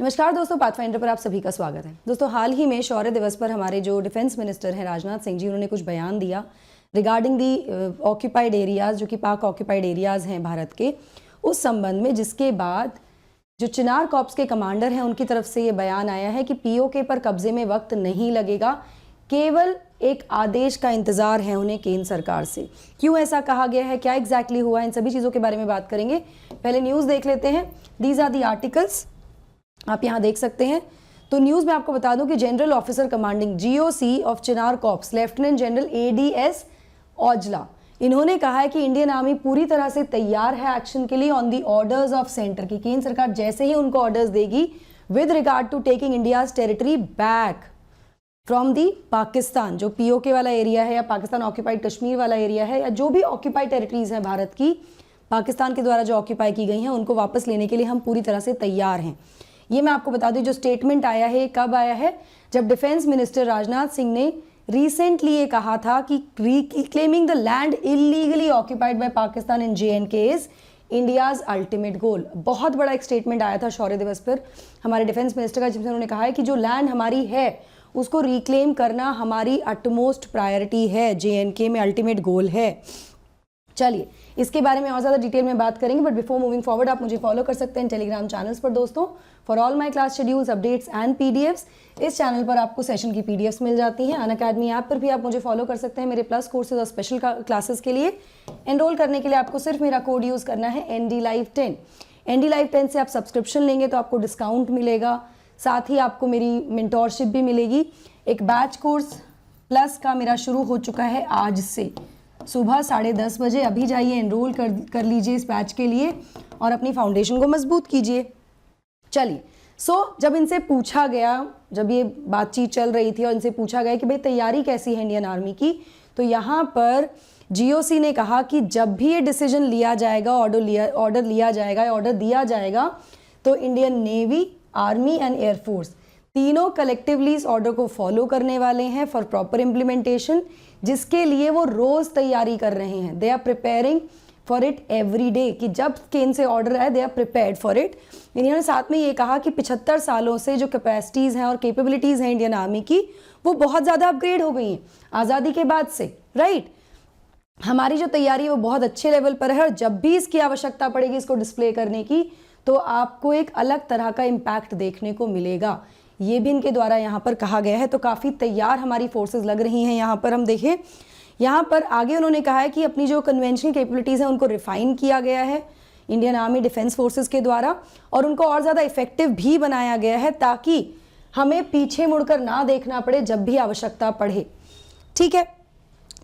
नमस्कार दोस्तों, पाथफाइंडर पर आप सभी का स्वागत है। दोस्तों, हाल ही में शौर्य दिवस पर हमारे जो डिफेंस मिनिस्टर हैं राजनाथ सिंह जी, उन्होंने कुछ बयान दिया रिगार्डिंग दी ऑक्यूपाइड एरियाज़, जो कि पाक ऑक्यूपाइड एरियाज़ हैं भारत के, उस संबंध में, जिसके बाद जो चिनार कॉर्प्स के कमांडर हैं उनकी तरफ से ये बयान आया है कि पीओके पर कब्जे में वक्त नहीं लगेगा, केवल एक आदेश का इंतजार है उन्हें केंद्र सरकार से। क्यों ऐसा कहा गया है, क्या एग्जैक्टली हुआ, इन सभी चीज़ों के बारे में बात करेंगे। पहले न्यूज़ देख लेते हैं। दीज आर दी आर्टिकल्स, आप यहाँ देख सकते हैं। तो न्यूज़ में आपको बता दूं कि general officer commanding GOC of Chinar corps lieutenant general ADS Aujla, इन्होंने कहा है कि इंडियन आर्मी पूरी तरह से तैयार है एक्शन के लिए on the orders of centre, की केंद्र सरकार जैसे ही उनको ऑर्डर्स देगी with regard to taking India's territory back from the Pakistan, जो पीओके वाला एरिया है या पाकिस्तान ऑक्यूपाइड कश्मीर वाला एरिया है या जो भी ऑक्यूपाइड टेरिटरीज हैं भारत की, पाकिस्तान के द्वारा जो ऑक्यूपाई की गई हैं, उनको वापस लेने के लिए हम पूरी तरह से तैयार हैं। ये मैं आपको बता दूं, जो स्टेटमेंट आया है कब आया है, जब डिफेंस मिनिस्टर राजनाथ सिंह ने रिसेंटली ये कहा था कि reclaiming the land illegally occupied by Pakistan in JNK is India's ultimate goal. बहुत बड़ा एक स्टेटमेंट आया था शौर्य दिवस पर हमारे डिफेंस मिनिस्टर का, जिसमें उन्होंने कहा है कि जो लैंड हमारी है उसको रिक्लेम करना हमारी अटमोस्ट प्रायोरिटी है, JNK में अल्टीमेट गोल है। चलिए इसके बारे में और ज़्यादा डिटेल में बात करेंगे, बट बिफोर मूविंग फॉरवर्ड आप मुझे फॉलो कर सकते हैं टेलीग्राम चैनल्स पर दोस्तों, for all my class schedules, updates and PDFs। इस चैनल पर आपको सेशन की PDFs मिल जाती हैं। अनअकैडमी ऐप पर भी आप मुझे फॉलो कर सकते हैं मेरे प्लस कोर्सेज और स्पेशल क्लासेस के लिए। एनरोल करने के लिए आपको सिर्फ मेरा कोड यूज़ करना है NDLive10। NDLive10 से आप सब्सक्रिप्शन लेंगे तो आपको डिस्काउंट मिलेगा, साथ ही आपको मेरी मेंटोरशिप भी मिलेगी। एक बैच कोर्स प्लस का मेरा शुरू हो चुका है आज से, सुबह 10:30 बजे। अभी जाइए एनरोल कर लीजिए इस बैच के लिए और अपनी फाउंडेशन को मजबूत कीजिए। चलिए जब इनसे पूछा गया, जब ये बातचीत चल रही थी और इनसे पूछा गया कि भाई तैयारी कैसी है इंडियन आर्मी की, तो यहाँ पर GOC ने कहा कि जब भी ये डिसीजन लिया जाएगा, ऑर्डर लिया जाएगा, ऑर्डर दिया जाएगा, तो Indian navy, army and air force तीनों कलेक्टिवली इस ऑर्डर को फॉलो करने वाले हैं फॉर प्रॉपर इम्प्लीमेंटेशन, जिसके लिए वो रोज़ तैयारी कर रहे हैं। They are preparing for it every day, कि जब केंद्र से ऑर्डर आए they are prepared for it. इन्होंने साथ में ये कहा कि 75 सालों से जो कैपेसिटीज़ हैं और कैपेबिलिटीज़ हैं इंडियन आर्मी की, वो बहुत ज़्यादा अपग्रेड हो गई हैं आज़ादी के बाद से, राइट। हमारी जो तैयारी है वो बहुत अच्छे लेवल पर है और जब भी इसकी आवश्यकता पड़ेगी इसको डिस्प्ले करने की, तो आपको एक अलग तरह का इम्पैक्ट देखने को मिलेगा। ये भी इनके द्वारा यहाँ पर कहा गया है। तो काफ़ी तैयार हमारी फोर्सेस लग रही हैं। यहाँ पर हम देखें, यहाँ पर आगे उन्होंने कहा है कि अपनी जो कन्वेंशनल कैपेबिलिटीज़ हैं उनको रिफाइन किया गया है इंडियन आर्मी डिफेंस फोर्सेस के द्वारा, और उनको और ज़्यादा इफेक्टिव भी बनाया गया है ताकि हमें पीछे मुड़कर ना देखना पड़े जब भी आवश्यकता पड़े। ठीक है,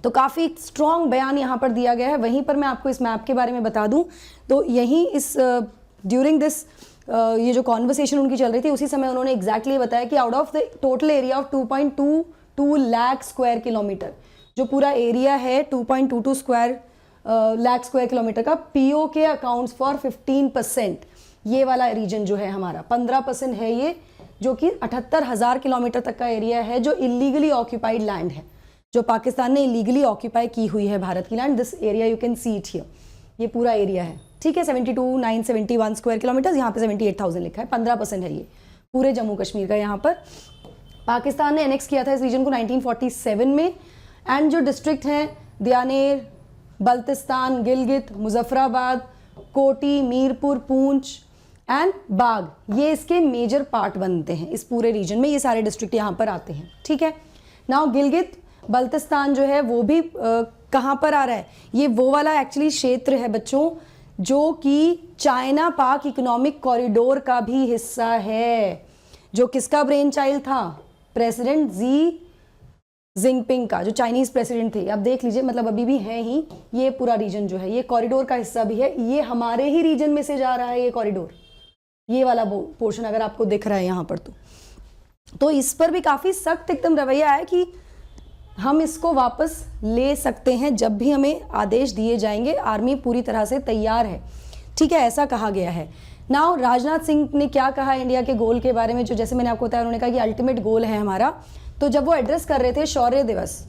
तो काफ़ी स्ट्रॉन्ग बयान यहाँ पर दिया गया है। वहीं पर मैं आपको इस मैप के बारे में बता दूँ, तो यहीं इस ड्यूरिंग दिस ये जो कॉन्वर्सेशन उनकी चल रही थी, उसी समय उन्होंने एग्जैक्टली बताया कि out of the total area of 2.22 lakh square kilometre, जो पूरा एरिया है 2.22 लाख स्क्वायर किलोमीटर का, पीओके अकाउंट्स फॉर 15%। ये वाला रीजन जो है हमारा 15% है ये, जो कि 78,000 किलोमीटर तक का एरिया है, जो इलीगली ऑक्यूपाइड लैंड है, जो पाकिस्तान ने इलीगली ऑक्यूपाई की हुई है भारत की land. This area you can see it here, ये पूरा एरिया है। ठीक है, 72,971 स्क्वायर किलोमीटर, यहाँ पे 78,000 लिखा है, 15% है ये पूरे जम्मू कश्मीर का। यहाँ पर पाकिस्तान ने एनेक्स किया था इस रीजन को 1947 में। एंड जो डिस्ट्रिक्ट हैं दियानेर, बल्तिस्तान, गिलगित, मुजफ्फराबाद, कोटी, मीरपुर, पूंछ एंड बाग, ये इसके मेजर पार्ट बनते हैं इस पूरे रीजन में। ये सारे डिस्ट्रिक्ट यहाँ पर आते हैं। ठीक है, नाउ गिलगित बल्तिस्तान जो है वो भी कहाँ पर आ रहा है, ये वो वाला एक्चुअली क्षेत्र है बच्चों जो कि चाइना पाक इकोनॉमिक कॉरिडोर का भी हिस्सा है, जो किसका ब्रेन चाइल्ड था, प्रेसिडेंट जी जिनपिंग का, जो चाइनीज प्रेसिडेंट थे। आप देख लीजिए, मतलब अभी भी है ही, ये पूरा रीजन जो है ये कॉरिडोर का हिस्सा भी है। ये हमारे ही रीजन में से जा रहा है ये कॉरिडोर, ये वाला पोर्शन अगर आपको दिख रहा है यहाँ पर, तो इस पर भी काफ़ी सख्त एकदम रवैया है कि हम इसको वापस ले सकते हैं जब भी हमें आदेश दिए जाएंगे। आर्मी पूरी तरह से तैयार है। ठीक है, ऐसा कहा गया है। नाउ राजनाथ सिंह ने क्या कहा इंडिया के गोल के बारे में, जो जैसे मैंने आपको बताया, उन्होंने कहा कि अल्टीमेट गोल है हमारा। तो जब वो एड्रेस कर रहे थे शौर्य दिवस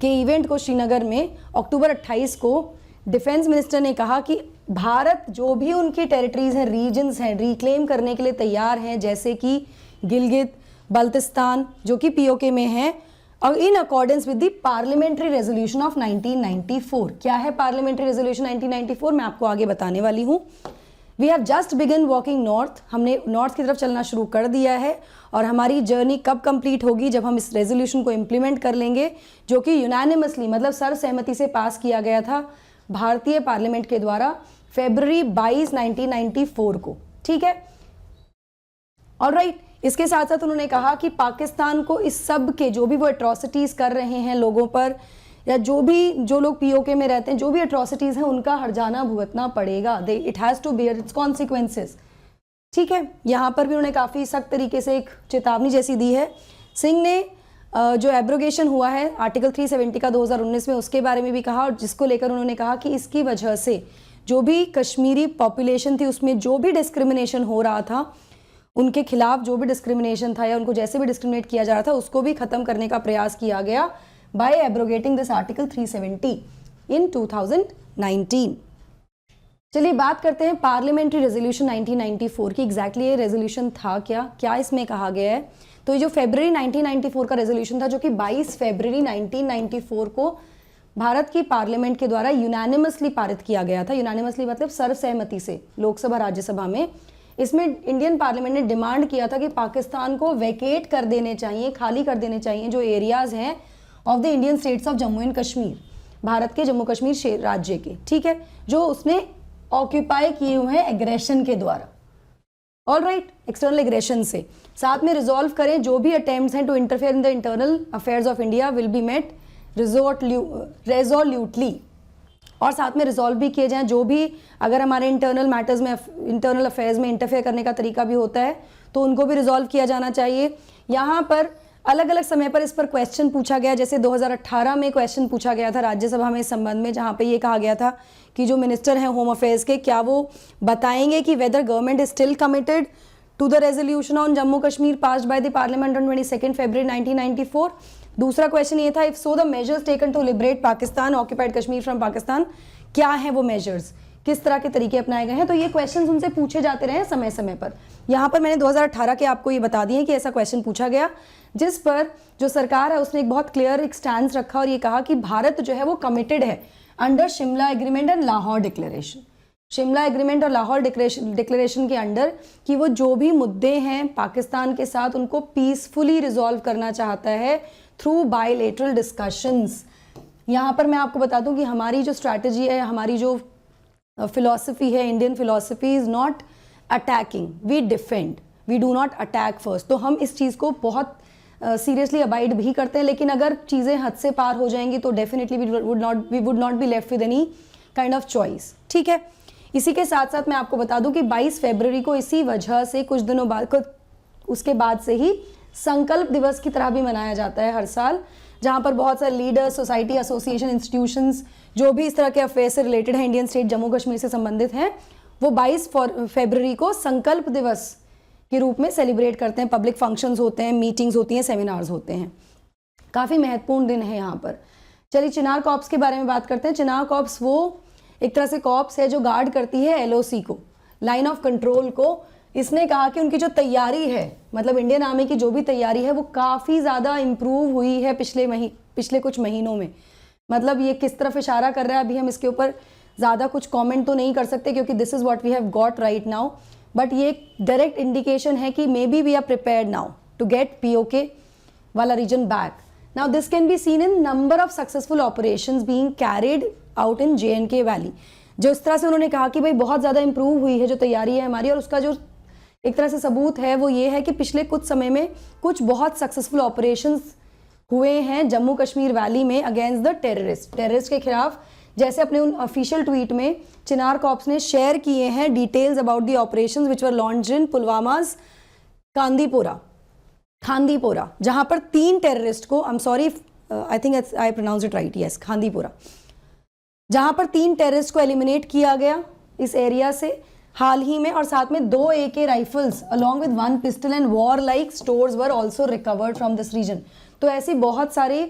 के इवेंट को श्रीनगर में अक्टूबर 28 को, डिफेंस मिनिस्टर ने कहा कि भारत जो भी उनकी टेरिटरीज हैं, रीजन्स हैं, रिक्लेम करने के लिए तैयार हैं, जैसे कि गिलगित बल्तिस्तान जो कि पीओके में है, और in accordance with the parliamentary resolution of 1994। क्या है पार्लियामेंट्री रेजोल्यूशन 1994? मैं आपको आगे बताने वाली हूँ। We have just begun walking north, हमने नॉर्थ की तरफ चलना शुरू कर दिया है, और हमारी जर्नी कब कंप्लीट होगी? जब हम इस रेजोल्यूशन को इम्प्लीमेंट कर लेंगे, जो कि यूनानिमसली मतलब सर्वसहमति से पास किया गया था भारतीय पार्लियामेंट के द्वारा फरवरी 22, 1994 को। ठीक है, ऑलराइट। इसके साथ साथ उन्होंने कहा कि पाकिस्तान को इस सब के जो भी वो एट्रॉसिटीज कर रहे हैं लोगों पर, या जो लोग पीओके में रहते हैं, जो भी एट्रॉसिटीज हैं उनका हर्जाना भुगतना पड़ेगा। It has to bear its consequences. ठीक है, यहाँ पर भी उन्होंने काफ़ी सख्त तरीके से एक चेतावनी जैसी दी है। सिंह ने जो एब्रोगेशन हुआ है आर्टिकल 370 का 2019 में, उसके बारे में भी कहा, और जिसको लेकर उन्होंने कहा कि इसकी वजह से जो भी कश्मीरी पॉपुलेशन थी उसमें जो भी डिस्क्रिमिनेशन हो रहा था, उनके खिलाफ जो भी डिस्क्रिमिनेशन था या उनको जैसे भी डिस्क्रिमिनेट किया जा रहा था, उसको भी खत्म करने का प्रयास किया गया बाय एब्रोगेटिंग दिस आर्टिकल 370 इन 2019। चलिए बात करते हैं पार्लियामेंट्री रेजोल्यूशन 1994 की। एग्जैक्टली ये रेजोल्यूशन था क्या इसमें कहा गया है? तो ये जो फरवरी 1994 का रेजोल्यूशन था, जो कि 22 फरवरी 1994 को भारत की पार्लियामेंट के द्वारा यूनानिमसली पारित किया गया था। यूनानिमसली मतलब सर्वसहमति से लोकसभा राज्यसभा में। इसमें इंडियन पार्लियामेंट ने डिमांड किया था कि पाकिस्तान को वैकेट कर देने चाहिए, खाली कर देने चाहिए जो एरियाज हैं of the Indian states of Jammu and Kashmir, Bharat के जम्मू कश्मीर राज्य के, ठीक है, जो उसने ऑक्यूपाई किए हुए हैं एग्रेशन के द्वारा, ऑलराइट, एक्सटर्नल एग्रेशन से। साथ में रिजॉल्व करें जो भी अटेम्प्ट्स हैं to interfere in the internal affairs of India will be met resolutely, और साथ में रिजॉल्व भी किए जाएं जो भी अगर हमारे इंटरनल मैटर्स में, इंटरनल अफेयर्स में इंटरफेयर करने का तरीका भी होता है तो उनको भी रिजॉल्व किया जाना चाहिए। यहाँ पर अलग अलग समय पर इस पर क्वेश्चन पूछा गया, जैसे 2018 में क्वेश्चन पूछा गया था राज्यसभा में इस संबंध में, जहाँ पे ये कहा गया था कि जो मिनिस्टर हैं होम अफेयर्स के, क्या वो बताएंगे कि whether government is still committed to the resolution on Jammu Kashmir passed by the parliament on 22 February 1994। दूसरा क्वेश्चन ये था, if so the measures taken to liberate Pakistan occupied Kashmir from Pakistan, क्या है वो मेजर्स, किस तरह के तरीके अपनाए गए हैं। तो ये क्वेश्चंस उनसे पूछे जाते रहे समय समय पर। यहाँ पर मैंने 2018 के आपको ये बता दिए कि ऐसा क्वेश्चन पूछा गया, जिस पर जो सरकार है उसने एक बहुत क्लियर एक स्टैंड रखा और ये कहा कि भारत जो है वो कमिटेड है under Shimla agreement and Lahore declaration, Shimla agreement और लाहौर डिक्लेरेशन के अंडर, कि वो जो भी मुद्दे हैं पाकिस्तान के साथ उनको पीसफुली रिजॉल्व करना चाहता है थ्रू बायलैटरल डिस्कशंस। यहाँ पर मैं आपको बता दूं कि हमारी जो स्ट्रैटेजी है, हमारी जो फिलॉसफी है, Indian philosophy is not attacking, we defend, we do not attack first. तो हम इस चीज़ को बहुत सीरियसली अबाइड भी करते हैं, लेकिन अगर चीज़ें हद से पार हो जाएंगी तो definitely we would not be left with any kind of choice, ठीक है। इसी के साथ साथ मैं आपको बता दूं कि 22 फरवरी को इसी वजह से कुछ दिनों बाद, उसके बाद से ही संकल्प दिवस की तरह भी मनाया जाता है हर साल, जहां पर बहुत सारे लीडर्स, सोसाइटी, एसोसिएशन, इंस्टीट्यूशंस जो भी इस तरह के अफेयर से रिलेटेड हैं, इंडियन स्टेट जम्मू कश्मीर से संबंधित हैं, वो 22 फरवरी को संकल्प दिवस के रूप में सेलिब्रेट करते हैं। पब्लिक फंक्शंस होते हैं, मीटिंग्स होती हैं, सेमिनार्स होते हैं। काफ़ी महत्वपूर्ण दिन है यहाँ पर। चलिए चिनार कॉर्प्स के बारे में बात करते हैं। चिनार कॉर्प्स वो एक तरह से कॉर्प्स है जो गार्ड करती है एलओसी को, लाइन ऑफ कंट्रोल को। इसने कहा कि उनकी जो तैयारी है, मतलब इंडियन आर्मी की जो भी तैयारी है, वो काफ़ी ज़्यादा इम्प्रूव हुई है पिछले कुछ महीनों में। मतलब ये किस तरफ इशारा कर रहा है, अभी हम इसके ऊपर ज़्यादा कुछ कमेंट तो नहीं कर सकते क्योंकि this is what we have got right now, but ये एक डायरेक्ट इंडिकेशन है कि may be we are prepared now to get PoK वाला region back. Now this can be seen in number of successful operations being carried out in JNK valley. जो इस तरह से उन्होंने कहा कि भाई बहुत ज़्यादा इंप्रूव हुई है जो तैयारी है हमारी, और उसका जो एक तरह से सबूत है वो ये है कि पिछले कुछ समय में कुछ बहुत सक्सेसफुल ऑपरेशंस हुए हैं जम्मू कश्मीर वैली में अगेंस्ट द टेररिस्ट के खिलाफ। जैसे अपने उन ऑफिशियल ट्वीट में चिनार कॉर्प्स ने शेयर किए हैं details about the operations which were launched in Pulwama's Khandipora, जहां पर 3 टेररिस्ट को, I am sorry I think I pronounce it right, yes, Khandipora, जहां पर 3 टेररिस्ट को एलिमिनेट किया गया इस एरिया से हाल ही में, और साथ में 2 AK rifles along with 1 pistol and warlike stores were also recovered from this region. तो ऐसी बहुत सारे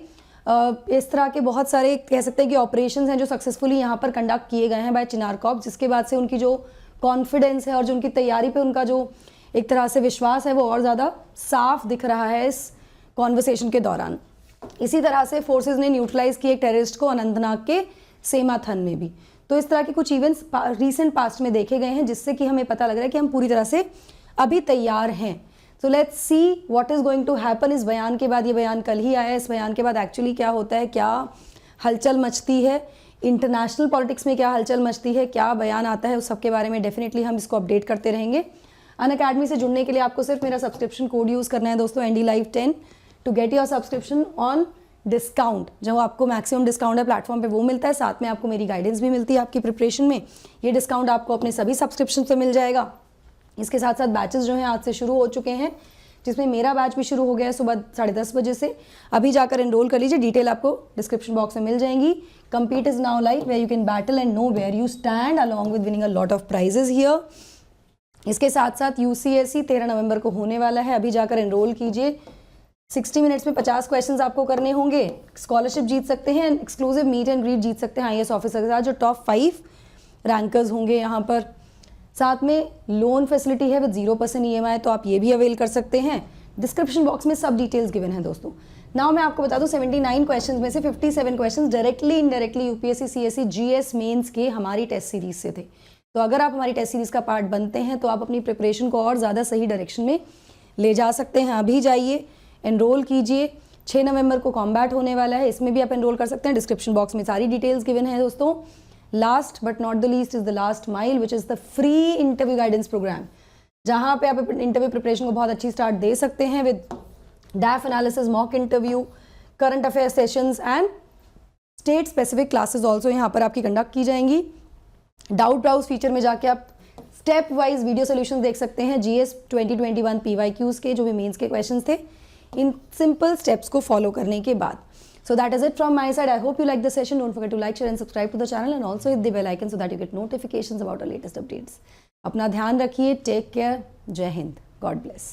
इस तरह के बहुत सारे कह सकते हैं कि ऑपरेशंस हैं जो सक्सेसफुली यहाँ पर कंडक्ट किए गए हैं बाय चिनार कॉर्प्स, जिसके बाद से उनकी जो कॉन्फिडेंस है और जो उनकी तैयारी पे उनका जो एक तरह से विश्वास है वो और ज़्यादा साफ दिख रहा है इस कॉन्वर्सेशन के दौरान। इसी तरह से फोर्सेस ने न्यूट्रलाइज किए एक टेररिस्ट को अनंतनाग के सेमाथन में भी। तो इस तरह के कुछ इवेंट्स रीसेंट पास्ट में देखे गए हैं जिससे कि हमें पता लग रहा है कि हम पूरी तरह से अभी तैयार हैं। So let's see what is going to happen. इस बयान के बाद, ये बयान कल ही आया, इस बयान के बाद एक्चुअली क्या होता है, क्या हलचल मचती है, इंटरनेशनल पॉलिटिक्स में क्या हलचल मचती है, क्या बयान आता है, उस सब के बारे में डेफिनेटली हम इसको अपडेट करते रहेंगे। अनअकैडमी से जुड़ने के लिए आपको सिर्फ मेरा सब्सक्रिप्शन कोड यूज़ करना है दोस्तों, NDLive10 to get your subscription on discount. जो आपको मैक्सिमम डिस्काउंट है प्लेटफॉर्म पे वो मिलता है, साथ में आपको मेरी गाइडेंस भी मिलती है आपकी प्रिपरेशन में। ये डिस्काउंट आपको अपने सभी सब्सक्रिप्शन पे मिल जाएगा। इसके साथ साथ बैचेस जो हैं आज से शुरू हो चुके हैं, जिसमें मेरा बैच भी शुरू हो गया है सुबह 10:30 बजे से। अभी जाकर एनरोल कर लीजिए, डिटेल आपको डिस्क्रिप्शन बॉक्स में मिल जाएंगी। Compete is now live where you can battle and know where you stand along with winning a lot of prizes here. इसके साथ साथ UCSC 13 नवंबर को होने वाला है, अभी जाकर एनरोल कीजिए। 60 मिनट्स में 50 क्वेश्चंस आपको करने होंगे, स्कॉलरशिप जीत सकते हैं, एक्सक्लूसिव मीट एंड ग्रीट जीत सकते हैं IAS ऑफिसर के साथ जो टॉप 5 रैंकर्स होंगे यहाँ पर। साथ में लोन फैसिलिटी है विद 0% EMI, तो आप ये भी अवेल कर सकते हैं। डिस्क्रिप्शन बॉक्स में सब डिटेल्स गिवन है दोस्तों। नाउ मैं आपको बता दूं 79 क्वेश्चंस में से 57 questions directly indirectly UPSC CSE GS mains के हमारी टेस्ट सीरीज से थे। तो अगर आप हमारी टेस्ट सीरीज का पार्ट बनते हैं तो आप अपनी प्रिपरेशन को और ज़्यादा सही डायरेक्शन में ले जा सकते हैं। अभी जाइए एनरोल कीजिए। 6 नवंबर को कॉम्बैट होने वाला है, इसमें भी आप एनरोल कर सकते हैं। डिस्क्रिप्शन बॉक्स में सारी डिटेल्स गिवन है दोस्तों। Last but not the least is the last mile which is the free interview guidance programme, जहाँ पे आप इंटरव्यू प्रिपरेशन को बहुत अच्छी स्टार्ट दे सकते हैं with डैफ analysis, mock interview, current affair sessions and state specific classes also यहाँ पर आपकी कंडक्ट की जाएंगी। डाउट ब्राउज फीचर में जाके आप स्टेप वाइज वीडियो सोल्यूशन देख सकते हैं GS 2021 PYQs के, जो भी मेंस के क्वेश्चंस थे, इन सिंपल स्टेप्स को फॉलो करने के बाद। So that is it from my side. I hope you like the session. Don't forget to like, share and subscribe to the channel and also hit the bell icon so that you get notifications about our latest updates. अपना ध्यान रखिए, take care, जय Hind, God bless.